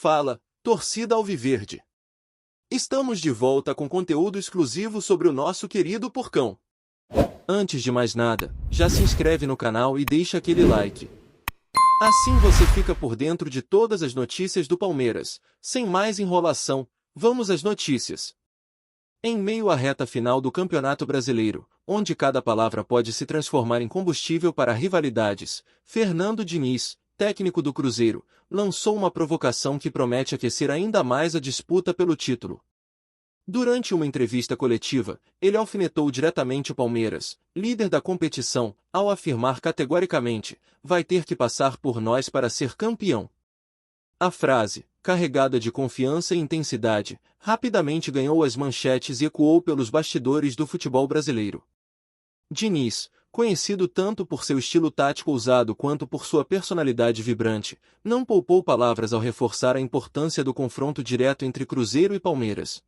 Fala, torcida alviverde! Estamos de volta com conteúdo exclusivo sobre o nosso querido Porcão. Antes de mais nada, já se inscreve no canal e deixa aquele like. Assim você fica por dentro de todas as notícias do Palmeiras. Sem mais enrolação, vamos às notícias. Em meio à reta final do Campeonato Brasileiro, onde cada palavra pode se transformar em combustível para rivalidades, Fernando Diniz, técnico do Cruzeiro, lançou uma provocação que promete aquecer ainda mais a disputa pelo título. Durante uma entrevista coletiva, ele alfinetou diretamente o Palmeiras, líder da competição, ao afirmar categoricamente: vai ter que passar por nós para ser campeão. A frase, carregada de confiança e intensidade, rapidamente ganhou as manchetes e ecoou pelos bastidores do futebol brasileiro. Diniz, conhecido tanto por seu estilo tático ousado quanto por sua personalidade vibrante, não poupou palavras ao reforçar a importância do confronto direto entre Cruzeiro e Palmeiras.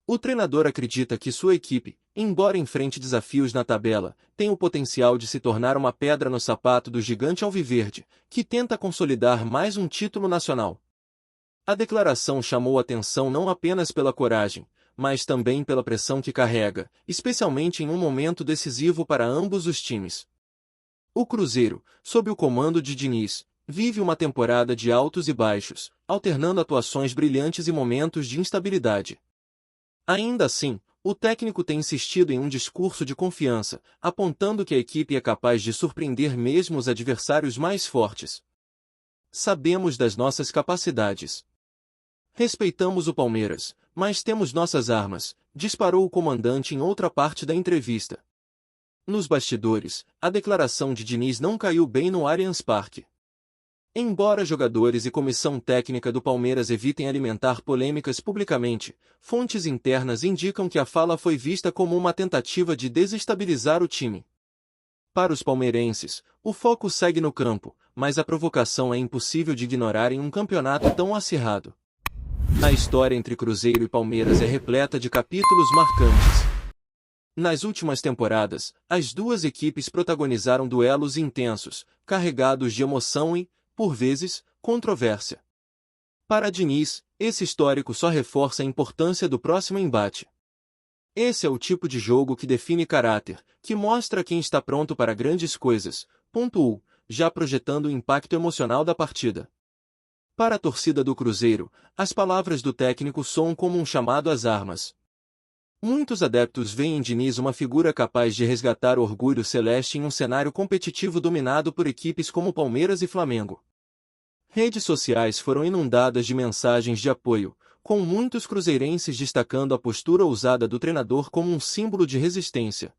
O treinador acredita que sua equipe, embora enfrente desafios na tabela, tem o potencial de se tornar uma pedra no sapato do gigante alviverde, que tenta consolidar mais um título nacional. A declaração chamou atenção não apenas pela coragem, mas também pela pressão que carrega, especialmente em um momento decisivo para ambos os times. O Cruzeiro, sob o comando de Diniz, vive uma temporada de altos e baixos, alternando atuações brilhantes e momentos de instabilidade. Ainda assim, o técnico tem insistido em um discurso de confiança, apontando que a equipe é capaz de surpreender mesmo os adversários mais fortes. Sabemos das nossas capacidades. Respeitamos o Palmeiras, mas temos nossas armas, disparou o comandante em outra parte da entrevista. Nos bastidores, a declaração de Diniz não caiu bem no Allianz Parque. Embora jogadores e comissão técnica do Palmeiras evitem alimentar polêmicas publicamente, fontes internas indicam que a fala foi vista como uma tentativa de desestabilizar o time. Para os palmeirenses, o foco segue no campo, mas a provocação é impossível de ignorar em um campeonato tão acirrado. A história entre Cruzeiro e Palmeiras é repleta de capítulos marcantes. Nas últimas temporadas, as duas equipes protagonizaram duelos intensos, carregados de emoção e, por vezes, controvérsia. Para Diniz, esse histórico só reforça a importância do próximo embate. Esse é o tipo de jogo que define caráter, que mostra quem está pronto para grandes coisas, pontuou, já projetando o impacto emocional da partida. Para a torcida do Cruzeiro, as palavras do técnico soam como um chamado às armas. Muitos adeptos veem em Diniz uma figura capaz de resgatar o orgulho celeste em um cenário competitivo dominado por equipes como Palmeiras e Flamengo. Redes sociais foram inundadas de mensagens de apoio, com muitos cruzeirenses destacando a postura ousada do treinador como um símbolo de resistência.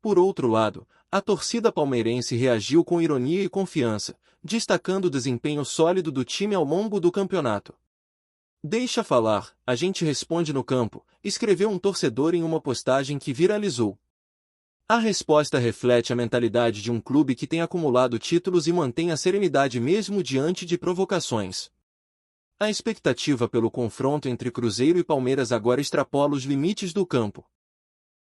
Por outro lado, a torcida palmeirense reagiu com ironia e confiança, destacando o desempenho sólido do time ao longo do campeonato. Deixa falar, a gente responde no campo, escreveu um torcedor em uma postagem que viralizou. A resposta reflete a mentalidade de um clube que tem acumulado títulos e mantém a serenidade mesmo diante de provocações. A expectativa pelo confronto entre Cruzeiro e Palmeiras agora extrapola os limites do campo.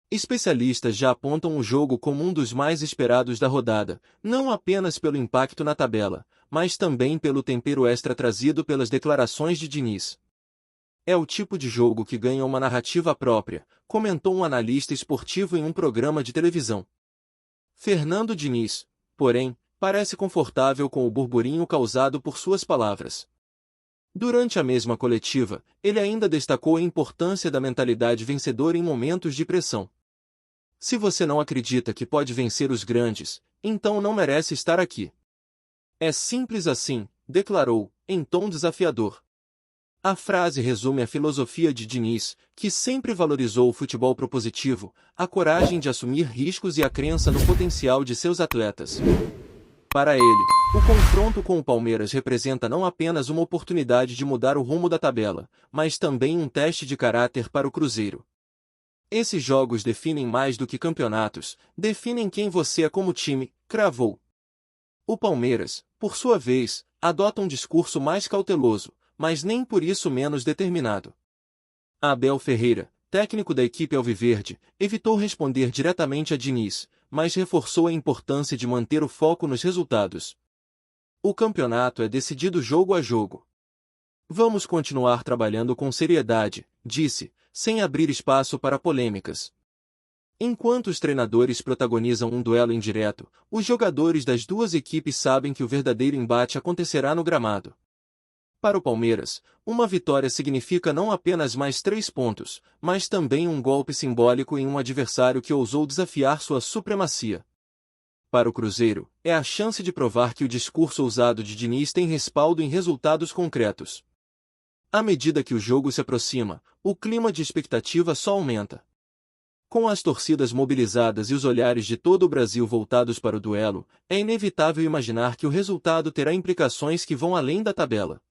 Especialistas já apontam o jogo como um dos mais esperados da rodada, não apenas pelo impacto na tabela, mas também pelo tempero extra trazido pelas declarações de Diniz. É o tipo de jogo que ganha uma narrativa própria, comentou um analista esportivo em um programa de televisão. Fernando Diniz, porém, parece confortável com o burburinho causado por suas palavras. Durante a mesma coletiva, ele ainda destacou a importância da mentalidade vencedora em momentos de pressão. Se você não acredita que pode vencer os grandes, então não merece estar aqui. É simples assim, declarou, em tom desafiador. A frase resume a filosofia de Diniz, que sempre valorizou o futebol propositivo, a coragem de assumir riscos e a crença no potencial de seus atletas. Para ele, o confronto com o Palmeiras representa não apenas uma oportunidade de mudar o rumo da tabela, mas também um teste de caráter para o Cruzeiro. Esses jogos definem mais do que campeonatos, definem quem você é como time, cravou. O Palmeiras, por sua vez, adota um discurso mais cauteloso, mas nem por isso menos determinado. Abel Ferreira, técnico da equipe alviverde, evitou responder diretamente a Diniz, mas reforçou a importância de manter o foco nos resultados. O campeonato é decidido jogo a jogo. Vamos continuar trabalhando com seriedade, disse, sem abrir espaço para polêmicas. Enquanto os treinadores protagonizam um duelo indireto, os jogadores das duas equipes sabem que o verdadeiro embate acontecerá no gramado. Para o Palmeiras, uma vitória significa não apenas mais 3 pontos, mas também um golpe simbólico em um adversário que ousou desafiar sua supremacia. Para o Cruzeiro, é a chance de provar que o discurso ousado de Diniz tem respaldo em resultados concretos. À medida que o jogo se aproxima, o clima de expectativa só aumenta. Com as torcidas mobilizadas e os olhares de todo o Brasil voltados para o duelo, é inevitável imaginar que o resultado terá implicações que vão além da tabela.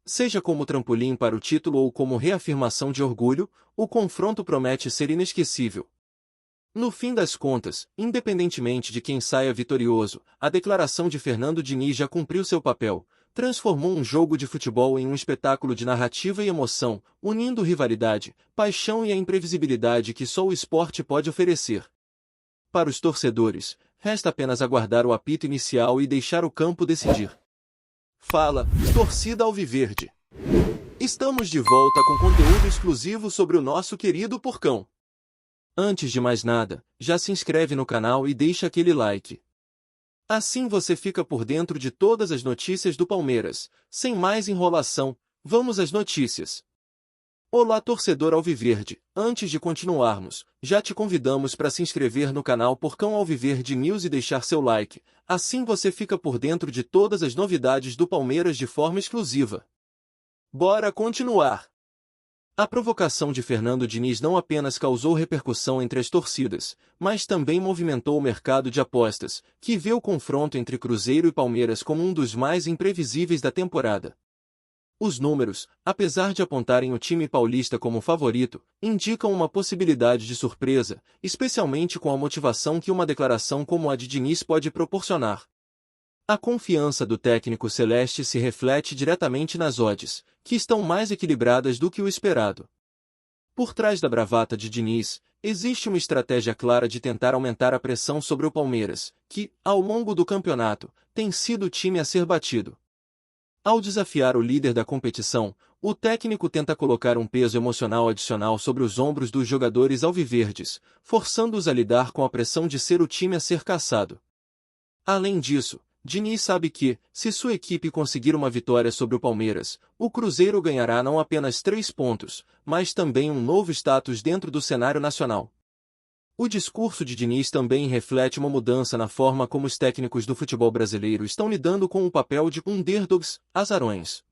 Seja como trampolim para o título ou como reafirmação de orgulho, o confronto promete ser inesquecível. No fim das contas, independentemente de quem saia vitorioso, a declaração de Fernando Diniz já cumpriu seu papel, transformou um jogo de futebol em um espetáculo de narrativa e emoção, unindo rivalidade, paixão e a imprevisibilidade que só o esporte pode oferecer. Para os torcedores, resta apenas aguardar o apito inicial e deixar o campo decidir. Fala, torcida alviverde! Estamos de volta com conteúdo exclusivo sobre o nosso querido Porcão. Antes de mais nada, já se inscreve no canal e deixa aquele like. Assim você fica por dentro de todas as notícias do Palmeiras. Sem mais enrolação, vamos às notícias. Olá torcedor alviverde, antes de continuarmos, já te convidamos para se inscrever no canal Porcão Alviverde News e deixar seu like, assim você fica por dentro de todas as novidades do Palmeiras de forma exclusiva. Bora continuar! A provocação de Fernando Diniz não apenas causou repercussão entre as torcidas, mas também movimentou o mercado de apostas, que vê o confronto entre Cruzeiro e Palmeiras como um dos mais imprevisíveis da temporada. Os números, apesar de apontarem o time paulista como favorito, indicam uma possibilidade de surpresa, especialmente com a motivação que uma declaração como a de Diniz pode proporcionar. A confiança do técnico celeste se reflete diretamente nas odds, que estão mais equilibradas do que o esperado. Por trás da bravata de Diniz, existe uma estratégia clara de tentar aumentar a pressão sobre o Palmeiras, que, ao longo do campeonato, tem sido o time a ser batido. Ao desafiar o líder da competição, o técnico tenta colocar um peso emocional adicional sobre os ombros dos jogadores alviverdes, forçando-os a lidar com a pressão de ser o time a ser caçado. Além disso, Diniz sabe que, se sua equipe conseguir uma vitória sobre o Palmeiras, o Cruzeiro ganhará não apenas 3 pontos, mas também um novo status dentro do cenário nacional. O discurso de Diniz também reflete uma mudança na forma como os técnicos do futebol brasileiro estão lidando com o papel de underdogs, azarões.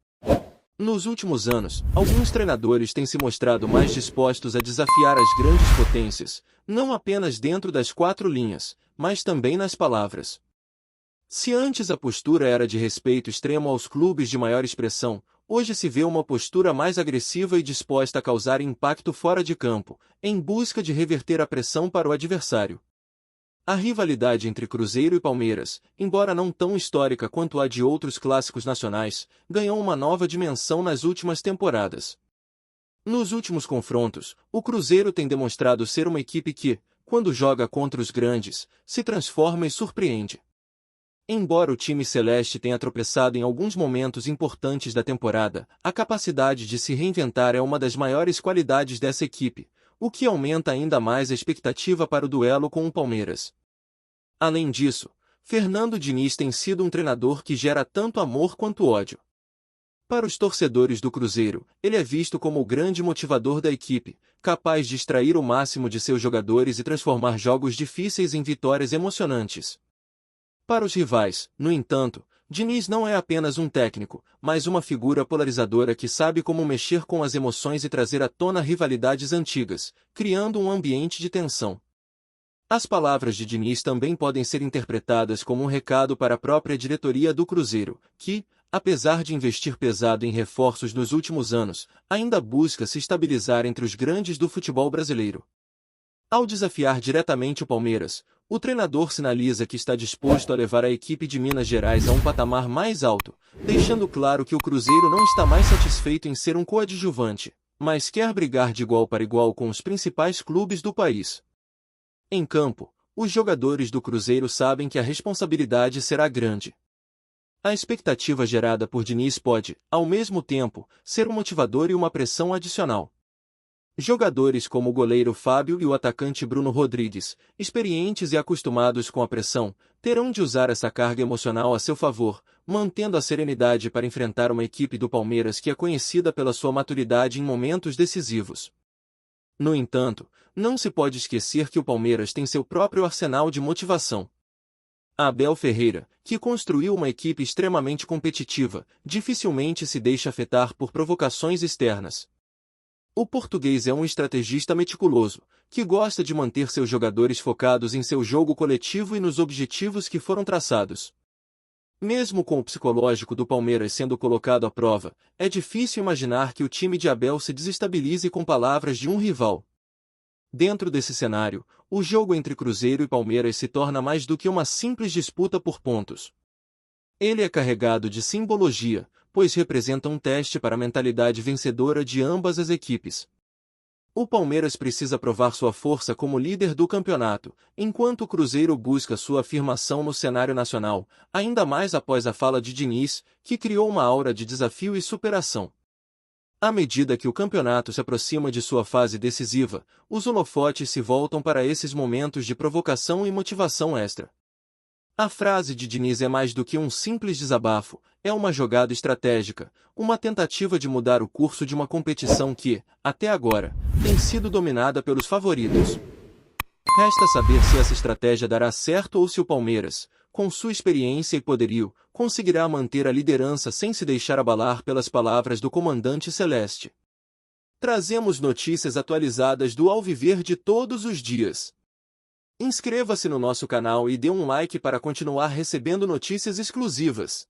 Nos últimos anos, alguns treinadores têm se mostrado mais dispostos a desafiar as grandes potências, não apenas dentro das 4 linhas, mas também nas palavras. Se antes a postura era de respeito extremo aos clubes de maior expressão, hoje se vê uma postura mais agressiva e disposta a causar impacto fora de campo, em busca de reverter a pressão para o adversário. A rivalidade entre Cruzeiro e Palmeiras, embora não tão histórica quanto a de outros clássicos nacionais, ganhou uma nova dimensão nas últimas temporadas. Nos últimos confrontos, o Cruzeiro tem demonstrado ser uma equipe que, quando joga contra os grandes, se transforma e surpreende. Embora o time celeste tenha tropeçado em alguns momentos importantes da temporada, a capacidade de se reinventar é uma das maiores qualidades dessa equipe, o que aumenta ainda mais a expectativa para o duelo com o Palmeiras. Além disso, Fernando Diniz tem sido um treinador que gera tanto amor quanto ódio. Para os torcedores do Cruzeiro, ele é visto como o grande motivador da equipe, capaz de extrair o máximo de seus jogadores e transformar jogos difíceis em vitórias emocionantes. Para os rivais, no entanto, Diniz não é apenas um técnico, mas uma figura polarizadora que sabe como mexer com as emoções e trazer à tona rivalidades antigas, criando um ambiente de tensão. As palavras de Diniz também podem ser interpretadas como um recado para a própria diretoria do Cruzeiro, que, apesar de investir pesado em reforços nos últimos anos, ainda busca se estabilizar entre os grandes do futebol brasileiro. Ao desafiar diretamente o Palmeiras, o treinador sinaliza que está disposto a levar a equipe de Minas Gerais a um patamar mais alto, deixando claro que o Cruzeiro não está mais satisfeito em ser um coadjuvante, mas quer brigar de igual para igual com os principais clubes do país. Em campo, os jogadores do Cruzeiro sabem que a responsabilidade será grande. A expectativa gerada por Diniz pode, ao mesmo tempo, ser um motivador e uma pressão adicional. Jogadores como o goleiro Fábio e o atacante Bruno Rodrigues, experientes e acostumados com a pressão, terão de usar essa carga emocional a seu favor, mantendo a serenidade para enfrentar uma equipe do Palmeiras que é conhecida pela sua maturidade em momentos decisivos. No entanto, não se pode esquecer que o Palmeiras tem seu próprio arsenal de motivação. Abel Ferreira, que construiu uma equipe extremamente competitiva, dificilmente se deixa afetar por provocações externas. O português é um estrategista meticuloso, que gosta de manter seus jogadores focados em seu jogo coletivo e nos objetivos que foram traçados. Mesmo com o psicológico do Palmeiras sendo colocado à prova, é difícil imaginar que o time de Abel se desestabilize com palavras de um rival. Dentro desse cenário, o jogo entre Cruzeiro e Palmeiras se torna mais do que uma simples disputa por pontos. Ele é carregado de simbologia, pois representa um teste para a mentalidade vencedora de ambas as equipes. O Palmeiras precisa provar sua força como líder do campeonato, enquanto o Cruzeiro busca sua afirmação no cenário nacional, ainda mais após a fala de Diniz, que criou uma aura de desafio e superação. À medida que o campeonato se aproxima de sua fase decisiva, os holofotes se voltam para esses momentos de provocação e motivação extra. A frase de Diniz é mais do que um simples desabafo, é uma jogada estratégica, uma tentativa de mudar o curso de uma competição que, até agora, tem sido dominada pelos favoritos. Resta saber se essa estratégia dará certo ou se o Palmeiras, com sua experiência e poderio, conseguirá manter a liderança sem se deixar abalar pelas palavras do comandante celeste. Trazemos notícias atualizadas do Alviverde todos os dias. Inscreva-se no nosso canal e dê um like para continuar recebendo notícias exclusivas.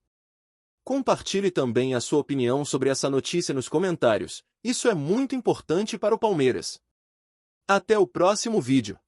Compartilhe também a sua opinião sobre essa notícia nos comentários, isso é muito importante para o Palmeiras. Até o próximo vídeo.